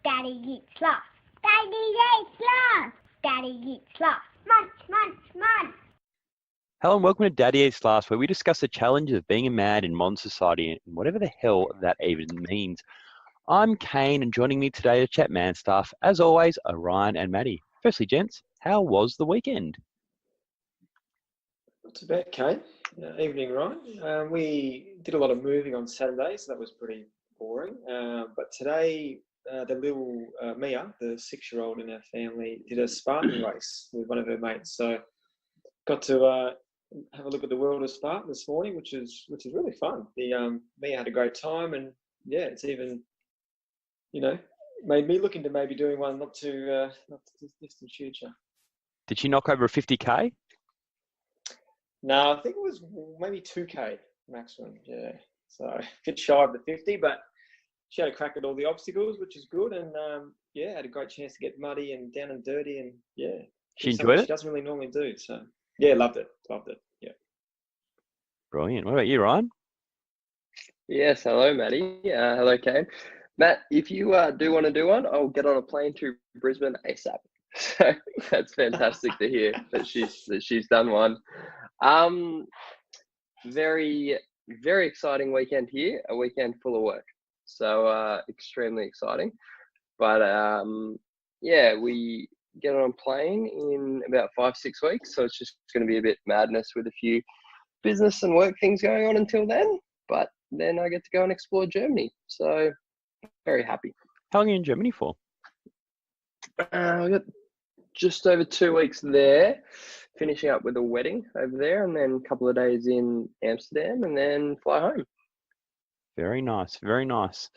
Daddy eats lots. Daddy eats lots. Daddy eats lots. Munch, munch, munch. Hello and welcome to Daddy Eats Last, where we discuss the challenges of being a man in modern society and whatever the hell that even means. I'm Kane, and joining me today to chat man stuff, as always, are Ryan and Maddie. Firstly, gents, how was the weekend? Not too bad, Kane. Evening, Ryan. We did a lot of moving on Saturday, so that was pretty boring. But today, the little Mia, the 6-year-old in our family, did a Spartan race with one of her mates. So got to have a look at the world of Spartan this morning, which is really fun. The Mia had a great time, and yeah, it's even made me look into maybe doing one not too distant future. Did she knock over a 50k? No, I think it was maybe 2k maximum. Yeah, so a bit shy of the 50, but she had a crack at all the obstacles, which is good, and yeah, had a great chance to get muddy and down and dirty, and yeah, She enjoyed it? She doesn't really normally do, so yeah, loved it. Yeah. Brilliant. What about you, Ryan? Yes, hello, Maddie. Hello, Kane. Matt, if you do want to do one, I'll get on a plane to Brisbane ASAP. So that's fantastic to hear that she's done one. Very, very exciting weekend here. A weekend full of work. So extremely exciting. But yeah, we get on a plane in about 5-6 weeks. So it's just going to be a bit madness with a few business and work things going on until then. But then I get to go and explore Germany. So very happy. How long are you in Germany for? We got just over 2 weeks there, finishing up with a wedding over there, and then a couple of days in Amsterdam, and then fly home. Very nice, very nice.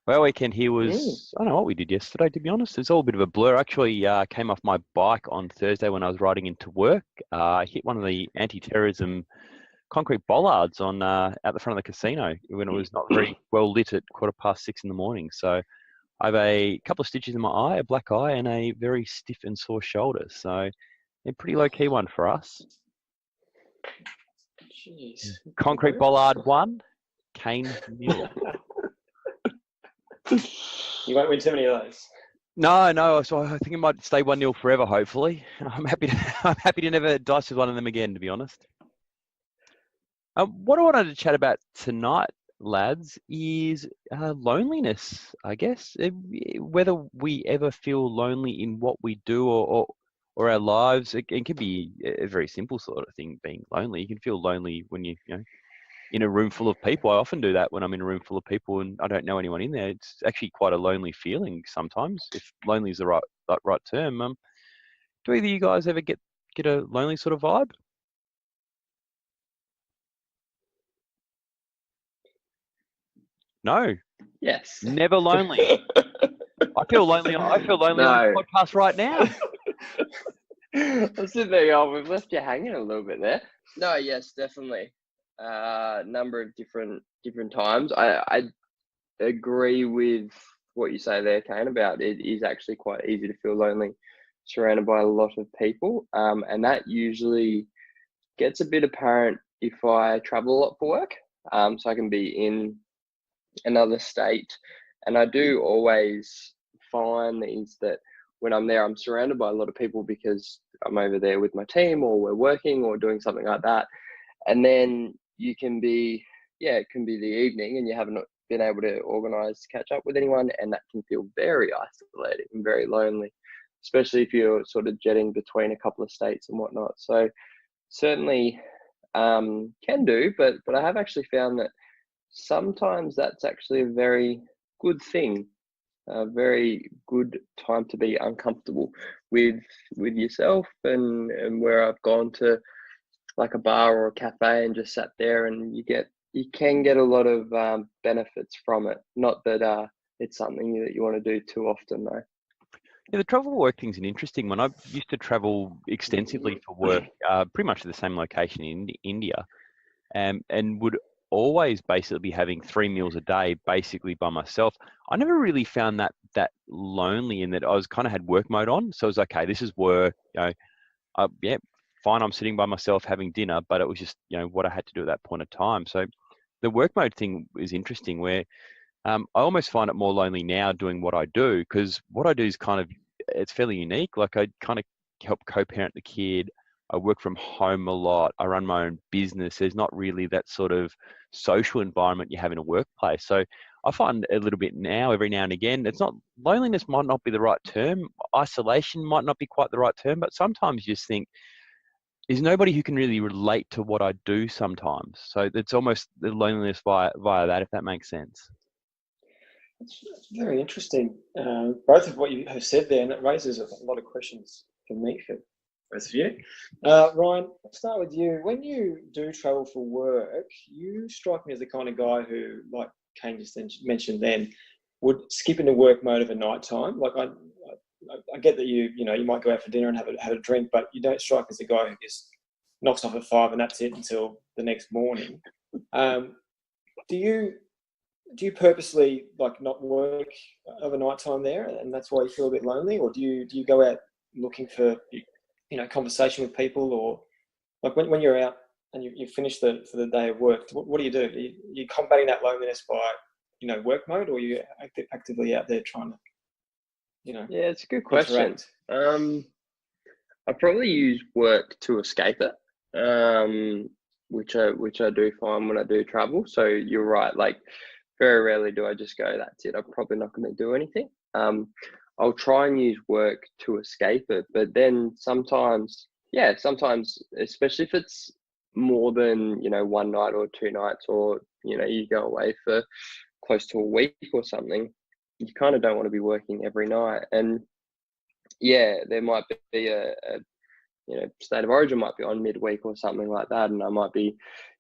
Well, our weekend here was, I don't know what we did yesterday, to be honest. It's all a bit of a blur. I actually came off my bike on Thursday when I was riding into work. I hit one of the anti-terrorism concrete bollards on out the front of the casino when it was not very well lit at 6:15 in the morning. So I have a couple of stitches in my eye, a black eye, and a very stiff and sore shoulder. So a pretty low-key one for us. Jeez. Concrete bollard 1, Kane 0. You won't win too many of those. No. So I think it might stay 1-0 forever. Hopefully, I'm happy to never dice with one of them again. To be honest. What I wanted to chat about tonight, lads, is loneliness, I guess. Whether we ever feel lonely in what we do or our lives, it can be a very simple sort of thing, being lonely. You can feel lonely when you in a room full of people. I often do that when I'm in a room full of people and I don't know anyone in there. It's actually quite a lonely feeling sometimes, if lonely is the right term. Do either of you guys ever get a lonely sort of vibe? No. Yes. Never lonely. I feel lonely. I feel lonely on the podcast right now. I'm sitting there. Oh, we've left you hanging a little bit there. No, yes, definitely. Number of different times. I agree with what you say there, Kane. About it is actually quite easy to feel lonely, surrounded by a lot of people, and that usually gets a bit apparent if I travel a lot for work. So I can be in another state, and I do always find that when I'm there, I'm surrounded by a lot of people because I'm over there with my team, or we're working or doing something like that. And then it can be the evening and you haven't been able to organise to catch up with anyone, and that can feel very isolating and very lonely, especially if you're sort of jetting between a couple of states and whatnot. So certainly can do, but I have actually found that sometimes that's actually a very good thing, a very good time to be uncomfortable with yourself, and where I've gone to like a bar or a cafe and just sat there, and you can get a lot of benefits from it. Not that it's something that you want to do too often though. Yeah, the travel work thing's an interesting one. I used to travel extensively for work, pretty much to the same location in India, and would always basically be having 3 meals a day, basically by myself. I never really found that lonely, in that I was kind of had work mode on. So it was okay, this is work, yeah, fine, I'm sitting by myself having dinner, but it was just, what I had to do at that point of time. So the work mode thing is interesting, where I almost find it more lonely now doing what I do, because what I do is it's fairly unique. Like, I kind of help co-parent the kid. I work from home a lot. I run my own business. There's not really that sort of social environment you have in a workplace. So I find a little bit now, every now and again, it's not, loneliness might not be the right term. Isolation might not be quite the right term, but sometimes you just think, there's nobody who can really relate to what I do sometimes. So it's almost the loneliness via that, if that makes sense. It's very interesting, both of what you have said there, and it raises a lot of questions for me, for both of you. Ryan, I'll start with you. When you do travel for work, you strike me as the kind of guy who, like Kane just mentioned then, would skip into work mode of a night time. Like, I get that you might go out for dinner and have a drink, but you don't strike as a guy who just knocks off at 5 and that's it until the next morning. Do you purposely, like, not work over night time there, and that's why you feel a bit lonely, or do you go out looking for conversation with people, or like when you're out and you finish for the day of work, what do you do? Are you combating that loneliness by work mode, or are you actively out there trying to Yeah, it's a good question. I probably use work to escape it, which I do find when I do travel. So you're right, like, very rarely do I just go, that's it, I'm probably not going to do anything. I'll try and use work to escape it, but then sometimes, especially if it's more than, one night or 2 nights, or, you go away for close to a week or something, you kind of don't want to be working every night. And yeah, there might be a state of origin might be on midweek or something like that, and I might be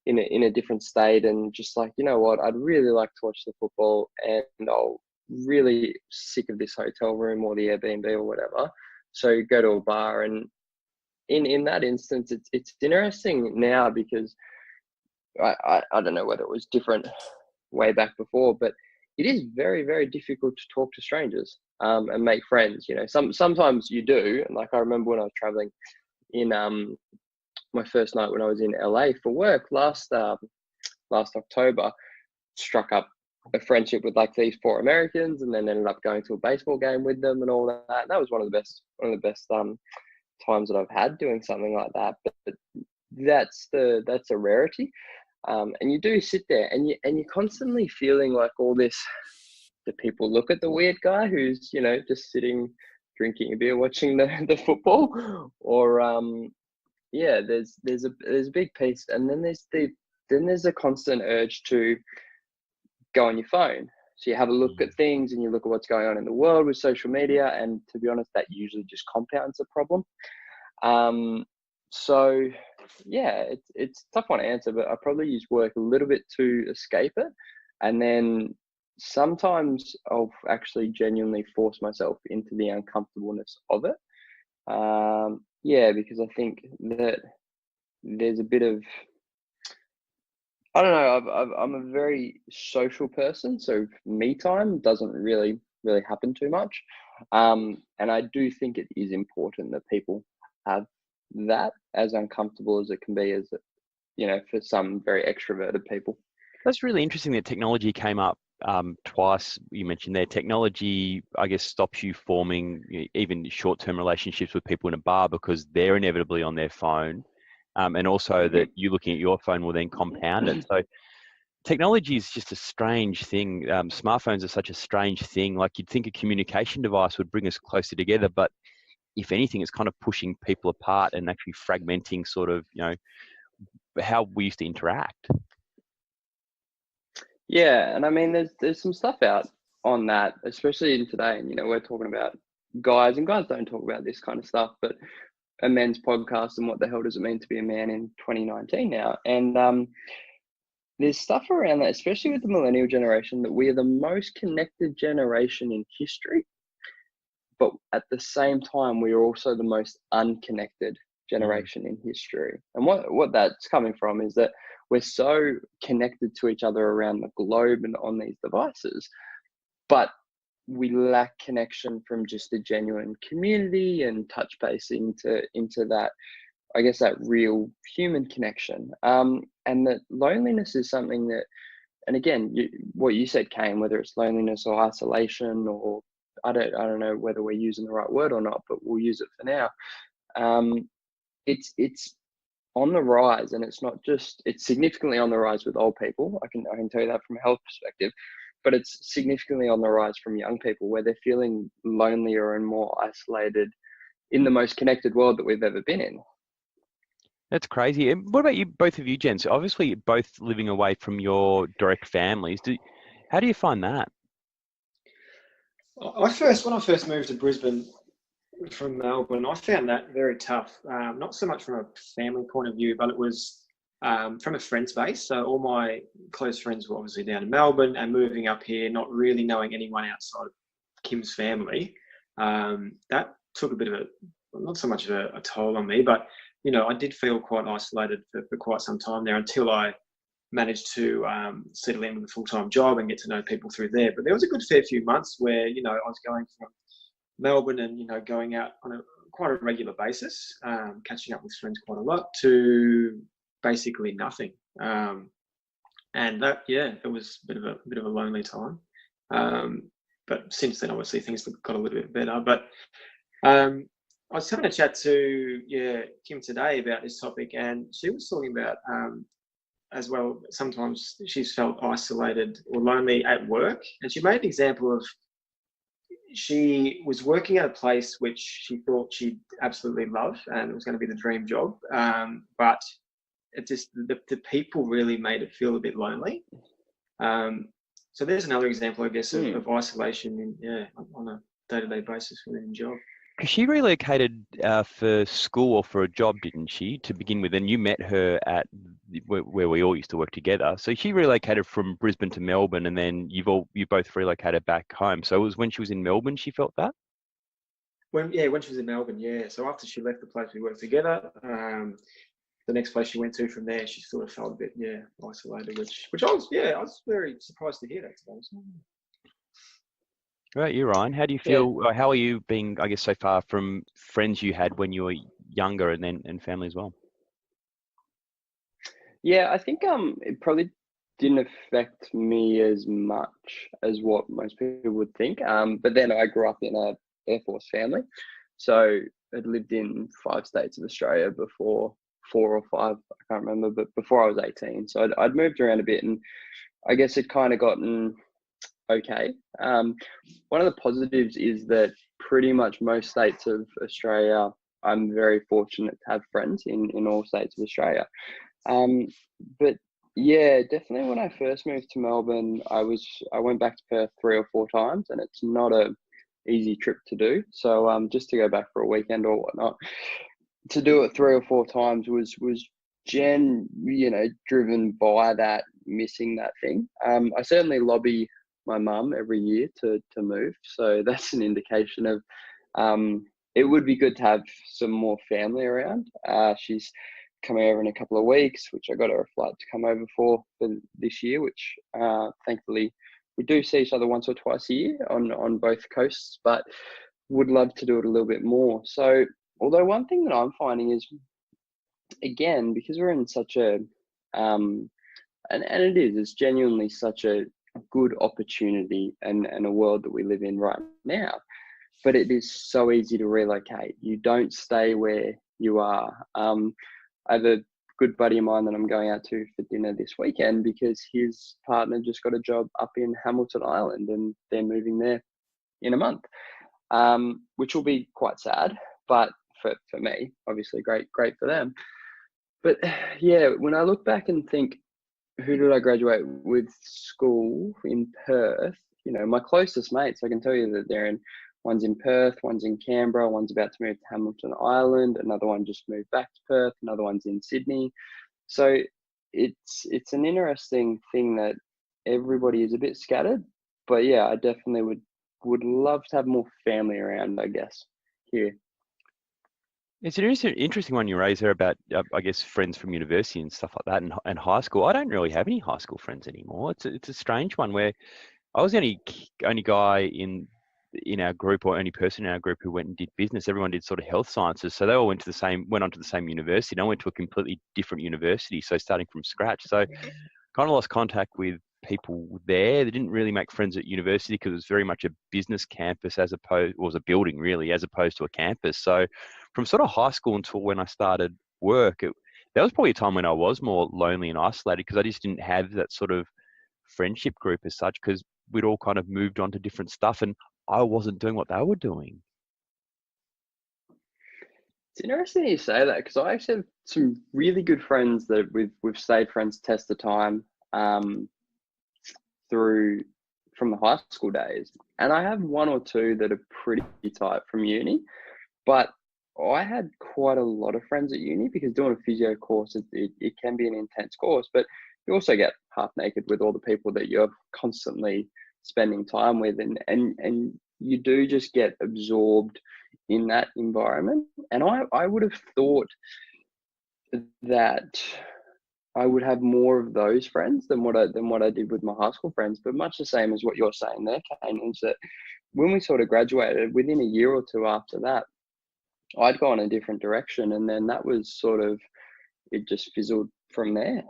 in a different state, and just like, you know what, I'd really like to watch the football, and I'll really sick of this hotel room or the Airbnb or whatever, so go to a bar. And in that instance, it's interesting now, because I don't know whether it was different way back before, but it is very, very difficult to talk to strangers and make friends. Sometimes you do, and like, I remember when I was traveling in my first night when I was in LA for work last October, struck up a friendship with like these 4 Americans, and then ended up going to a baseball game with them and all that. And that was one of the best times that I've had doing something like that. But that's a rarity. And you do sit there, and you're constantly feeling like all this. Do people look at the weird guy who's just sitting, drinking a beer, watching the football, or there's a big piece, and then there's a constant urge to go on your phone. So you have a look at things, and you look at what's going on in the world with social media, and to be honest, that usually just compounds the problem. So yeah, it's a tough one to answer, but I probably use work a little bit to escape it, and then sometimes I'll actually genuinely force myself into the uncomfortableness of it. Because I think that there's a bit of, I don't know, I'm a very social person, so me time doesn't really happen too much. And I do think it is important that people have that, as uncomfortable as it can be, as for some very extroverted people. That's really interesting that technology came up twice. You mentioned there, technology, I guess, stops you forming even short-term relationships with people in a bar, because they're inevitably on their phone. And also that you looking at your phone will then compound it. So technology is just a strange thing. Smartphones are such a strange thing. Like, you'd think a communication device would bring us closer together, but if anything, it's kind of pushing people apart and actually fragmenting sort of, how we used to interact. Yeah, and I mean, there's some stuff out on that, especially in today. And we're talking about guys, and guys don't talk about this kind of stuff, but a men's podcast, and what the hell does it mean to be a man in 2019 now? And there's stuff around that, especially with the millennial generation, that we are the most connected generation in history, but at the same time, we are also the most unconnected generation in history. And what that's coming from is that we're so connected to each other around the globe and on these devices, but we lack connection from just a genuine community and touch base into that, I guess, that real human connection. And that loneliness is something that and again, what you said, Kane, whether it's loneliness or isolation, or I don't know whether we're using the right word or not, but we'll use it for now. It's on the rise, and it's not just, it's significantly on the rise with old people. I can tell you that from a health perspective, but it's significantly on the rise from young people, where they're feeling lonelier and more isolated in the most connected world that we've ever been in. That's crazy. And what about you, both of you, gents? Obviously, you're both living away from your direct families. How do you find that? When I first moved to Brisbane from Melbourne, I found that very tough. Not so much from a family point of view, but it was from a friend's base. So all my close friends were obviously down in Melbourne, and moving up here, not really knowing anyone outside of Kim's family. That took a bit of not so much of a toll on me, but I did feel quite isolated for quite some time there, until I managed to settle in with a full-time job and get to know people through there. But there was a good fair few months where, I was going from Melbourne and, going out on quite a regular basis, catching up with friends quite a lot, to basically nothing. And that, it was a bit of a lonely time. But since then, obviously, things got a little bit better. But I was having a chat to Kim today about this topic, and she was talking about as well, sometimes she's felt isolated or lonely at work. And she made an example of, she was working at a place which she thought she'd absolutely love and it was going to be the dream job, but it just, the people really made it feel a bit lonely. So there's another example, I guess, of isolation on a day-to-day basis within a job. Because she relocated for school or for a job, didn't she, to begin with? And you met her at where we all used to work together. So she relocated from Brisbane to Melbourne, and then you both relocated back home. So it was when she was in Melbourne she felt that? When she was in Melbourne, So after she left the place we worked together, the next place she went to from there, she sort of felt a bit isolated, which I was very surprised to hear that, to be honest. Right, you, Ryan. How do you feel? How are you being, I guess, so far from friends you had when you were younger, and family as well? Yeah, I think it probably didn't affect me as much as what most people would think. But then I grew up in a Air Force family, so I'd lived in 5 states of Australia before, 4 or 5, I can't remember, but before I was 18. So I'd moved around a bit, and I guess it kind of gotten okay. One of the positives is that pretty much most states of Australia, I'm very fortunate to have friends in all states of Australia. But yeah, definitely when I first moved to Melbourne, I went back to Perth 3 or 4 times, and it's not a easy trip to do. So just to go back for a weekend or whatnot, to do it 3 or 4 times was driven by that, missing that thing. I certainly lobby my mum every year to move, so that's an indication of it would be good to have some more family around. She's coming over in a couple of weeks, which I got her a flight to come over for this year, which thankfully we do see each other once or twice a year on both coasts, but would love to do it a little bit more. So although one thing that I'm finding is, again, because we're in such a and it's genuinely such a good opportunity and a world that we live in right now, but it is so easy to relocate. You don't stay where you are. I have a good buddy of mine that I'm going out to for dinner this weekend because his partner just got a job up in Hamilton Island, and they're moving there in a month, which will be quite sad, but for me, obviously great for them. But yeah, when I look back and think, who did I graduate with school in Perth? My closest mates, I can tell you that one's in Perth, one's in Canberra, one's about to move to Hamilton Island, another one just moved back to Perth, another one's in Sydney. So it's an interesting thing that everybody is a bit scattered. But yeah, I definitely would love to have more family around, I guess, here. It's an interesting one you raise there about, I guess, friends from university and stuff like that, and high school. I don't really have any high school friends anymore. It's a strange one, where I was the only guy in our group, or only person in our group, who went and did business. Everyone did sort of health sciences, so they all went on to the same university. And I went to a completely different university, so starting from scratch. So kind of lost contact with people there. They didn't really make friends at university because it was very much a business campus as opposed, or was a building really, as opposed to a campus. So from sort of high school until when I started work, that was probably a time when I was more lonely and isolated because I just didn't have that sort of friendship group as such because we'd all kind of moved on to different stuff and I wasn't doing what they were doing. It's interesting you say that because I actually have some really good friends that we've stayed friends test the time through from the high school days, and I have one or two that are pretty tight from uni. But I had quite a lot of friends at uni because doing a physio course it can be an intense course, but you also get half naked with all the people that you're constantly spending time with, and you do just get absorbed in that environment. And I would have thought that I would have more of those friends than what I did with my high school friends. But much the same as what you're saying there, Kane, is that when we sort of graduated, within a year or two after that, I'd gone a different direction, and then that was sort of, it just fizzled from there.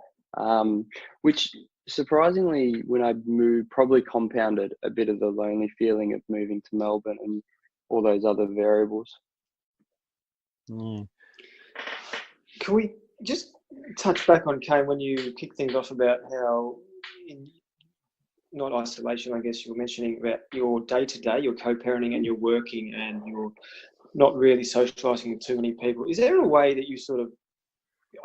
Which surprisingly, when I moved, probably compounded a bit of the lonely feeling of moving to Melbourne and all those other variables. Mm. Can we just touch back on, Kane, when you kicked things off about how, in not isolation, I guess you were mentioning about your day-to-day, you're co-parenting and you're working and you're not really socialising with too many people. Is there a way that you sort of,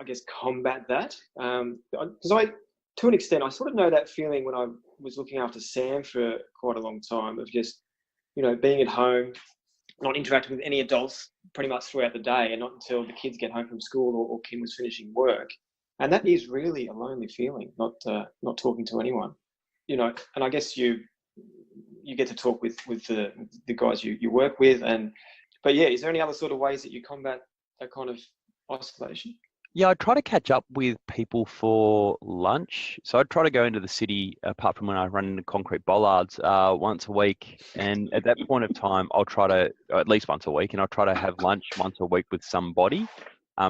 I guess, combat that? Because to an extent, I sort of know that feeling when I was looking after Sam for quite a long time of just, being at home, not interacting with any adults pretty much throughout the day, and not until the kids get home from school or Kim was finishing work. And that is really a lonely feeling, not talking to anyone, and I guess you get to talk with the guys you work with. But yeah, is there any other sort of ways that you combat that kind of isolation? Yeah, I try to catch up with people for lunch. So I try to go into the city, apart from when I run into concrete bollards, once a week. And at that point of time, I'll try to, at least once a week, and I'll try to have lunch once a week with somebody,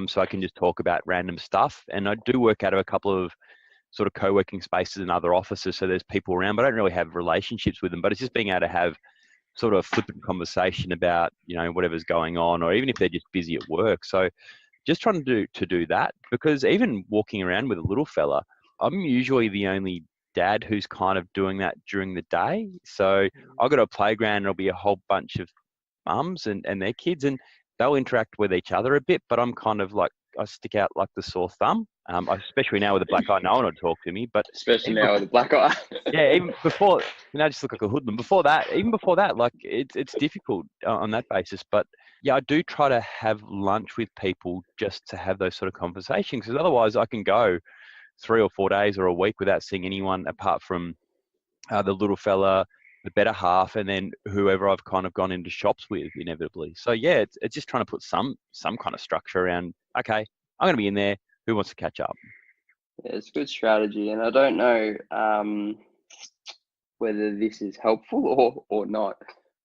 so I can just talk about random stuff. And I do work out of a couple of sort of co-working spaces and other offices, so there's people around, but I don't really have relationships with them. But it's just being able to have sort of a flippant conversation about, whatever's going on, or even if they're just busy at work. So just trying to do that, because even walking around with a little fella, I'm usually the only dad who's kind of doing that during the day. So I'll go to a playground and there'll be a whole bunch of mums and their kids, and they'll interact with each other a bit, but I'm kind of like, I stick out like the sore thumb, especially now with a black eye. No one would talk to me, but especially now with a black eye. yeah, even before, I just look like a hoodlum. Even before that, like it's difficult on that basis. But yeah, I do try to have lunch with people just to have those sort of conversations, because otherwise I can go 3 or 4 days or a week without seeing anyone apart from the little fella, the better half, and then whoever I've kind of gone into shops with inevitably. So yeah, it's just trying to put some kind of structure around, okay, I'm going to be in there. Who wants to catch up? Yeah, it's a good strategy, and I don't know whether this is helpful or not.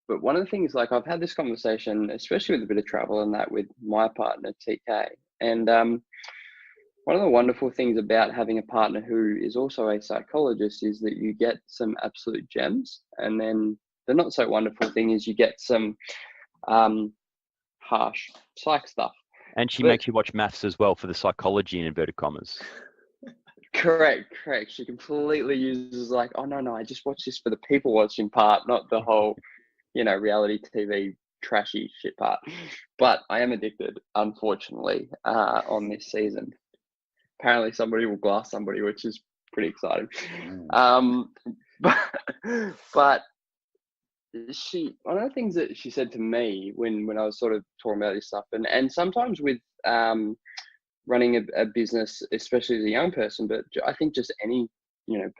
But one of the things, like I've had this conversation, especially with a bit of travel and that, with my partner TK, and one of the wonderful things about having a partner who is also a psychologist is that you get some absolute gems, and then the not so wonderful thing is you get some harsh psych stuff. And she makes you watch maths as well for the psychology in inverted commas. Correct. She completely uses like, oh no, I just watch this for the people watching part, not the whole, reality TV trashy shit part. But I am addicted, unfortunately, on this season. Apparently somebody will glass somebody, which is pretty exciting. But one of the things that she said to me when I was sort of talking about this stuff, and sometimes with running a business, especially as a young person, but I think just any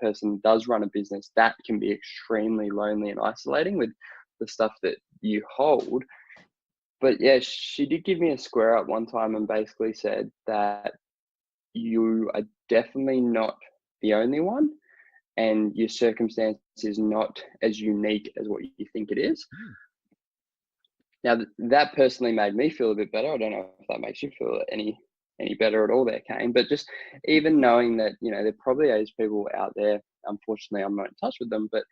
person does run a business, that can be extremely lonely and isolating with the stuff that you hold. But yeah, she did give me a square up one time and basically said that you are definitely not the only one, and your circumstance is not as unique as what you think it is. Now, that personally made me feel a bit better. I don't know if that makes you feel any any better at all there, Kane. But just even knowing that, you know, there probably is people out there. Unfortunately, I'm not in touch with them, but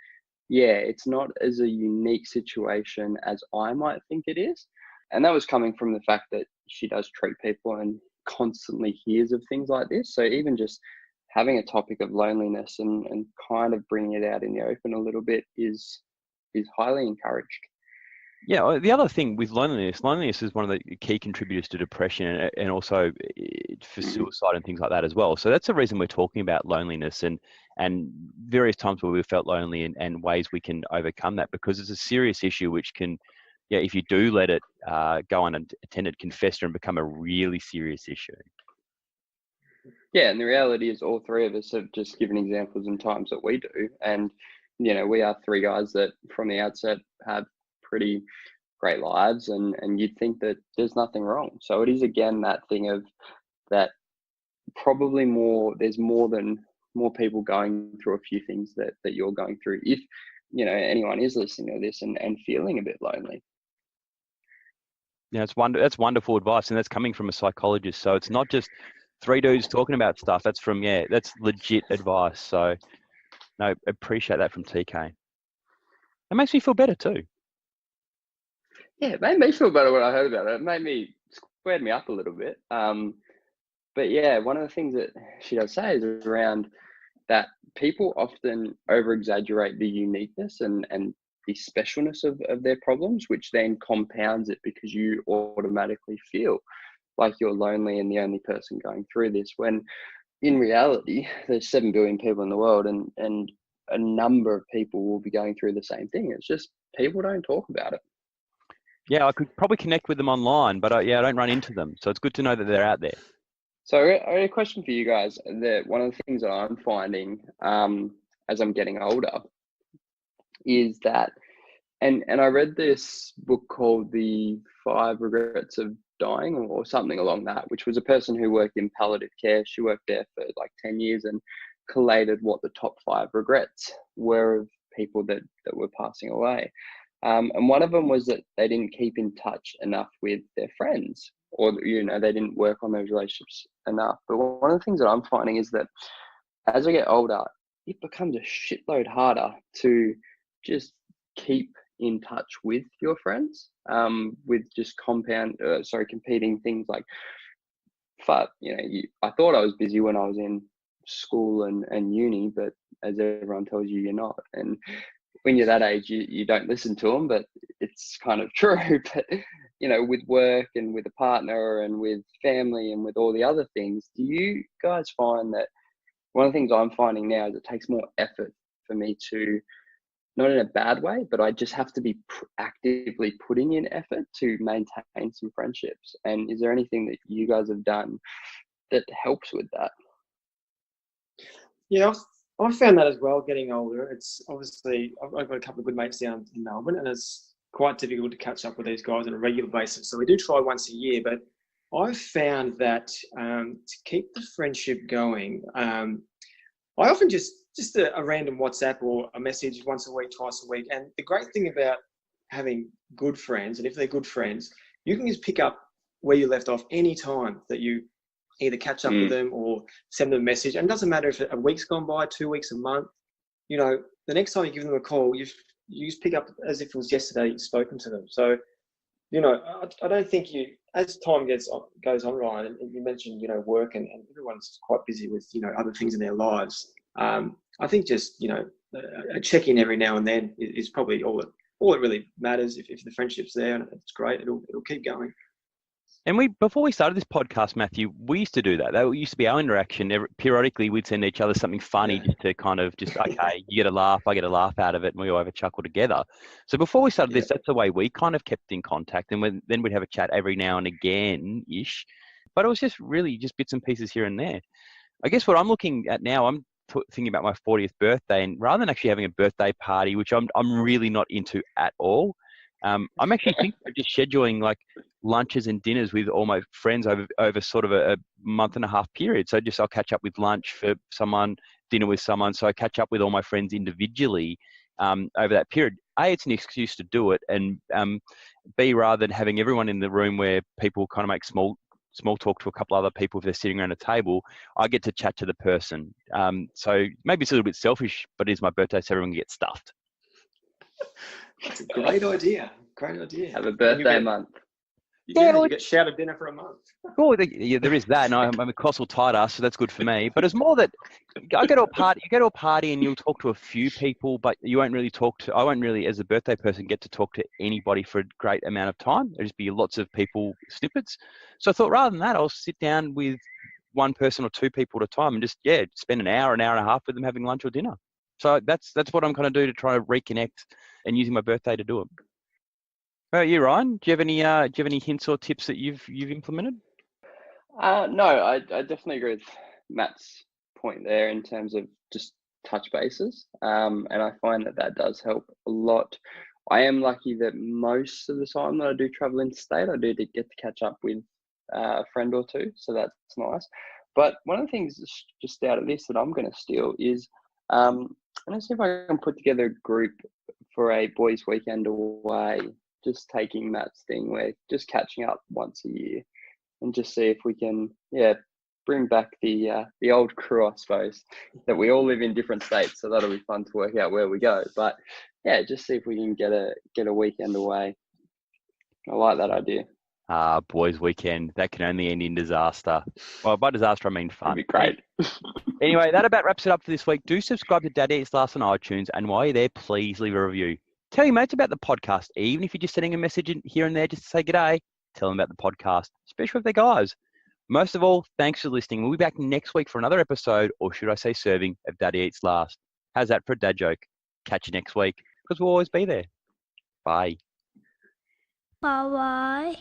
yeah, it's not as a unique situation as I might think it is. And that was coming from the fact that she does treat people and constantly hears of things like this. So even just having a topic of loneliness and kind of bringing it out in the open a little bit is highly encouraged. Yeah, the other thing with loneliness is one of the key contributors to depression and also for suicide and things like that as well. So that's the reason we're talking about loneliness and various times where we've felt lonely and ways we can overcome that, because it's a serious issue which can, yeah, if you do let it go unattended, can fester and become a really serious issue. Yeah, and the reality is all three of us have just given examples in times that we do. And, you know, we are three guys that from the outset have pretty great lives, and you'd think that there's nothing wrong. So it is, again, that thing of that probably there's more people going through a few things that you're going through, if, you know, anyone is listening to this and feeling a bit lonely. Yeah, that's wonderful advice, and that's coming from a psychologist. So it's not just three dudes talking about stuff. That's that's legit advice. So no, appreciate that from TK. It makes me feel better too. Yeah, it made me feel better when I heard about it. It squared me up a little bit. But yeah, one of the things that she does say is around that people often over-exaggerate the uniqueness and the specialness of their problems, which then compounds it because you automatically feel like you're lonely and the only person going through this, when in reality, there's 7 billion people in the world and a number of people will be going through the same thing. It's just people don't talk about it. Yeah, I could probably connect with them online, but I don't run into them. So it's good to know that they're out there. So I got a question for you guys. That one of the things that I'm finding as I'm getting older is that, and I read this book called The 5 Regrets of Dying or something along that, which was a person who worked in palliative care. She worked there for like 10 years and collated what the top 5 regrets were of people that were passing away. And one of them was that they didn't keep in touch enough with their friends, or, you know, they didn't work on those relationships enough. But one of the things that I'm finding is that as I get older, it becomes a shitload harder to just keep in touch with your friends, with just competing things like, you know, I thought I was busy when I was in school and uni, but as everyone tells you, you're not. And when you're that age, you don't listen to them, but it's kind of true. But, you know, with work and with a partner and with family and with all the other things, do you guys find that one of the things I'm finding now is it takes more effort for me to, not in a bad way, but I just have to be actively putting in effort to maintain some friendships? And is there anything that you guys have done that helps with that? Yeah, I've found that as well, getting older. It's obviously, I've got a couple of good mates down in Melbourne, and it's quite difficult to catch up with these guys on a regular basis. So we do try once a year, but I've found that to keep the friendship going, I often just a random WhatsApp or a message once a week, twice a week. And the great thing about having good friends, and if they're good friends, you can just pick up where you left off any time that you either catch up with them or send them a message. And it doesn't matter if a week's gone by, 2 weeks, a month. You know, the next time you give them a call, you just pick up as if it was yesterday you'd spoken to them. So, you know, I don't think as time goes on, Ryan, and you mentioned, you know, work and everyone's quite busy with, you know, other things in their lives. I think just, you know, a check-in every now and then is probably all it really matters. If the friendship's there, and it's great, it'll keep going. And before we started this podcast, Matthew, we used to do that. That used to be our interaction. Periodically, we'd send each other something funny just to kind of okay, you get a laugh, I get a laugh out of it, and we all have a chuckle together. So before we started this, that's the way we kind of kept in contact. And then we'd have a chat every now and again-ish. But it was just really just bits and pieces here and there. I guess what I'm looking at now, I'm thinking about my 40th birthday, and rather than actually having a birthday party, which I'm really not into at all, I'm actually thinking of just scheduling like lunches and dinners with all my friends over sort of a month and a half period. So I'll catch up with lunch for someone, dinner with someone. So I catch up with all my friends individually over that period. A, it's an excuse to do it, and B, rather than having everyone in the room where people kind of make small small talk to a couple other people if they're sitting around a table, I get to chat to the person. So maybe it's a little bit selfish, but it is my birthday, so everyone gets stuffed. That's a great idea. Great idea. Have a And birthday month. you get shouted dinner for a month. Oh, yeah, there is that, and I'm a colossal tight ass, so that's good for me. But it's more that I go to a party. You go to a party, and you'll talk to a few people, but you won't really talk to. I won't really, as a birthday person, get to talk to anybody for a great amount of time. There'll just be lots of people snippets. So I thought, rather than that, I'll sit down with one person or two people at a time, and just spend an hour and a half with them having lunch or dinner. So that's what I'm going to do to try to reconnect, and using my birthday to do it. How about you, Ryan? Do you have any hints or tips that you've implemented? No, I definitely agree with Matt's point there in terms of just touch bases. And I find that does help a lot. I am lucky that most of the time that I do travel interstate, I do get to catch up with a friend or two. So that's nice. But one of the things just out of this that I'm going to steal is I'm going to see if I can put together a group for a boys' weekend away, just taking Matt's thing where just catching up once a year and just see if we can, bring back the old crew, I suppose, that we all live in different states. So that'll be fun to work out where we go. But yeah, just see if we can get a weekend away. I like that idea. Boys' weekend, that can only end in disaster. Well, by disaster, I mean fun. That'd be great. Anyway, that about wraps it up for this week. Do subscribe to Daddy Eats Last on iTunes, and while you're there, please leave a review. Tell your mates about the podcast, even if you're just sending a message in here and there just to say g'day. Tell them about the podcast, especially if they're guys. Most of all, thanks for listening. We'll be back next week for another episode, or should I say serving, of Daddy Eats Last. How's that for a dad joke? Catch you next week, because we'll always be there. Bye. Bye-bye.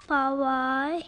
Bye-bye.